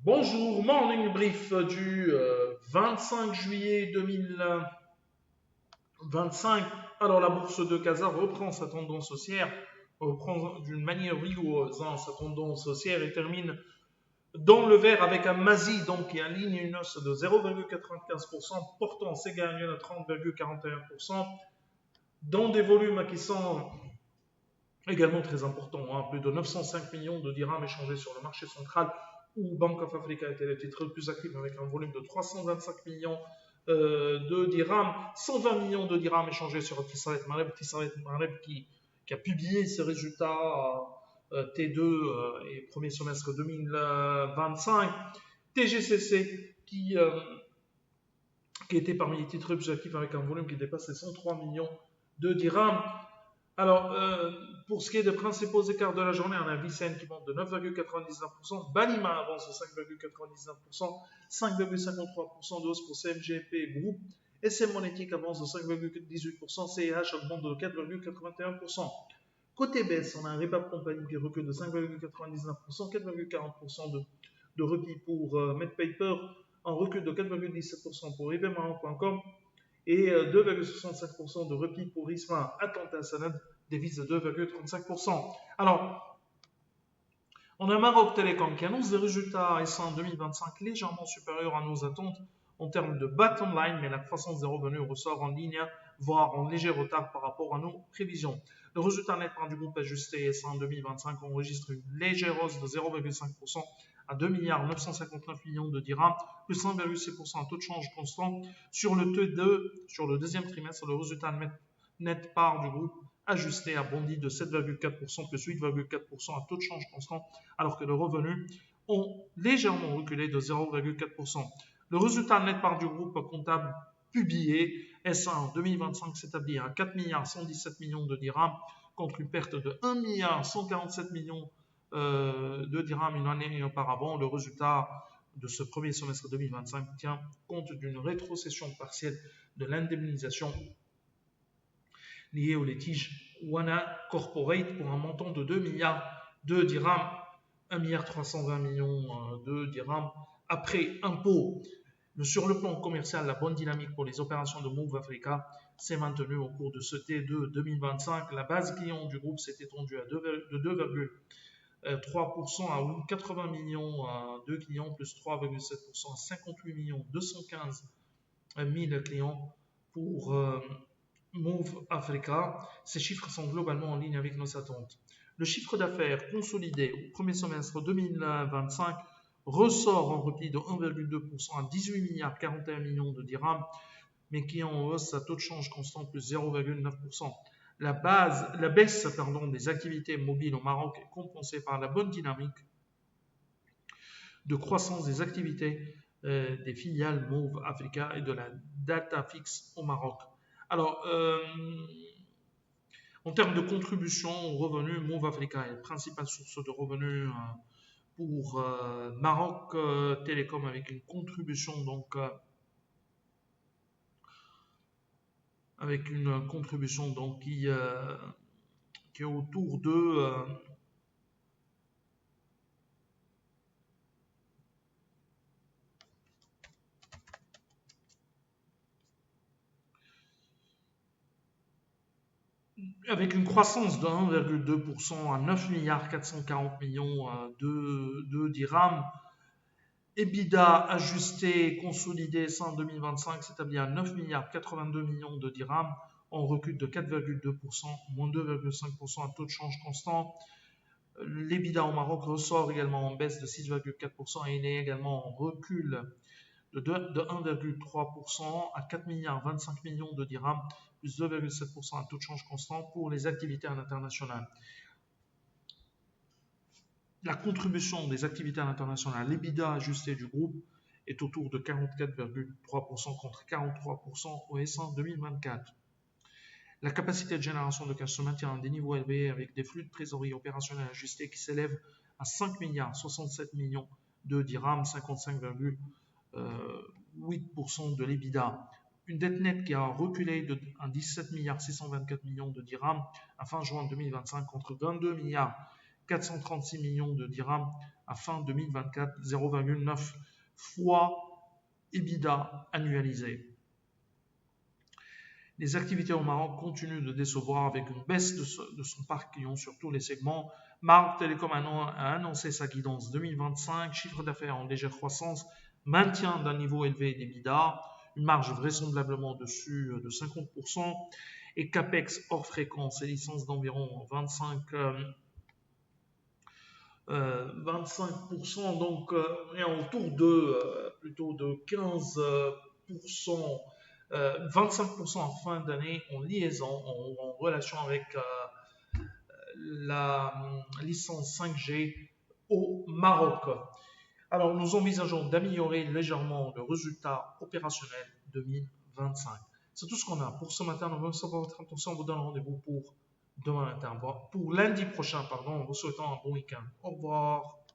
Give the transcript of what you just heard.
Bonjour, morning brief du 25 juillet 2025. Alors la bourse de Casa reprend sa tendance haussière, reprend d'une manière rigoureuse sa tendance haussière et termine dans le vert avec un MASI donc qui aligne une hausse de 0,95%, portant ses gains à 30,41%, dans des volumes qui sont également très importants, plus de 905 millions de dirhams échangés sur le marché central, où Bank of Africa était le titre le plus actif avec un volume de 325 millions de dirhams, 120 millions de dirhams échangés sur Tisaret Mareb, qui a publié ses résultats T2 et premier semestre 2025, TGCC qui était parmi les titres les plus actifs avec un volume qui dépasse les 103 millions de dirhams. Alors, pour ce qui est des principaux écarts de la journée, on a Vicen qui monte de 9,99%, Balima avance de 5,99%, 5,53% de hausse pour CMGP Group, SM Monétique avance de 5,18%, CIH augmente de 4,81%. Côté baisse, on a un Repap Company qui recule de 5,99%, 4,40% de repli pour MedPaper, en recul de 4,17% pour eBayMaroc.com, et 2,65% de repli pour Isma Atlanta Sanad, devise de 2,35%. Alors, on a Maroc Telecom qui annonce des résultats S1 2025 légèrement supérieurs à nos attentes en termes de bottom line, mais la croissance des revenus ressort en ligne, voire en léger retard par rapport à nos prévisions. Le résultat net du groupe ajusté S1 2025 enregistre une légère hausse de 0,5% à 2 959 millions de dirhams, plus 1,6% à taux de change constant. Sur le deuxième trimestre, le résultat net part du groupe ajusté a bondi de 7,4%, plus 8,4% à taux de change constant, alors que les revenus ont légèrement reculé de 0,4%. Le résultat net part du groupe comptable publié S1 en 2025 s'établit à 4 117 millions de dirhams contre une perte de 1 147 millions de dirhams une année auparavant. Le résultat de ce premier semestre 2025 tient compte d'une rétrocession partielle de l'indemnisation liée au litige Wana Corporate pour un montant de 2 milliards de dirhams, 1 320 millions de dirhams après impôt. Sur le plan commercial, la bonne dynamique pour les opérations de Move Africa s'est maintenue au cours de ce T2 2025. La base client du groupe s'est étendue de 2,3% à 80 millions de clients, plus 3,7% à 58 millions 215 000 clients pour Move Africa. Ces chiffres sont globalement en ligne avec nos attentes. Le chiffre d'affaires consolidé au premier semestre 2025 ressort en repli de 1,2% à 18 milliards 41 millions de dirhams, mais qui est en hausse à taux de change constant plus 0,9%. La baisse des activités mobiles au Maroc est compensée par la bonne dynamique de croissance des activités des filiales Move Africa et de la data fixe au Maroc. Alors, en termes de contribution aux revenus, Move Africa est la principale source de revenus pour Maroc Télécom, avec une contribution qui est autour de avec une croissance de 1,2% à 9 milliards 440 millions de dirhams. EBITDA ajusté consolidé en 2025 s'établit à 9 milliards 82 millions de dirhams, en recul de 4,2%, moins 2,5% à taux de change constant. L'EBITDA au Maroc ressort également en baisse de 6,4% et il est également en recul de 1,3% à 4 milliards 25 millions de dirhams, plus 2,7% à taux de change constant pour les activités internationales. La contribution des activités internationales, l'EBITDA ajusté du groupe, est autour de 44,3% contre 43% au S1 2024. La capacité de génération de cash se maintient à des niveaux élevés avec des flux de trésorerie opérationnels ajustés qui s'élèvent à 5 milliards 67 millions de dirhams, 55,8% de l'EBITDA. Une dette nette qui a reculé de 17 milliards 624 millions de dirhams à fin juin 2025 contre 22 milliards 436 millions de dirhams à fin 2024, 0,9 fois EBITDA annualisé. Les activités au Maroc continuent de décevoir avec une baisse de son parc client sur tous les segments. Maroc Télécom a annoncé sa guidance 2025, chiffre d'affaires en légère croissance, maintien d'un niveau élevé d'EBITDA, une marge vraisemblablement au-dessus de 50%, et CAPEX hors fréquence et licences d'environ 25%, donc et autour de plutôt de 15%, 25% en fin d'année en liaison, en relation avec la licence 5G au Maroc. Alors, nous envisageons d'améliorer légèrement le résultat opérationnel 2025. C'est tout ce qu'on a pour ce matin. Nous savoir votre attention. On vous donne rendez-vous pour demain matin, pour lundi prochain, pardon, en vous souhaitant un bon week-end. Au revoir.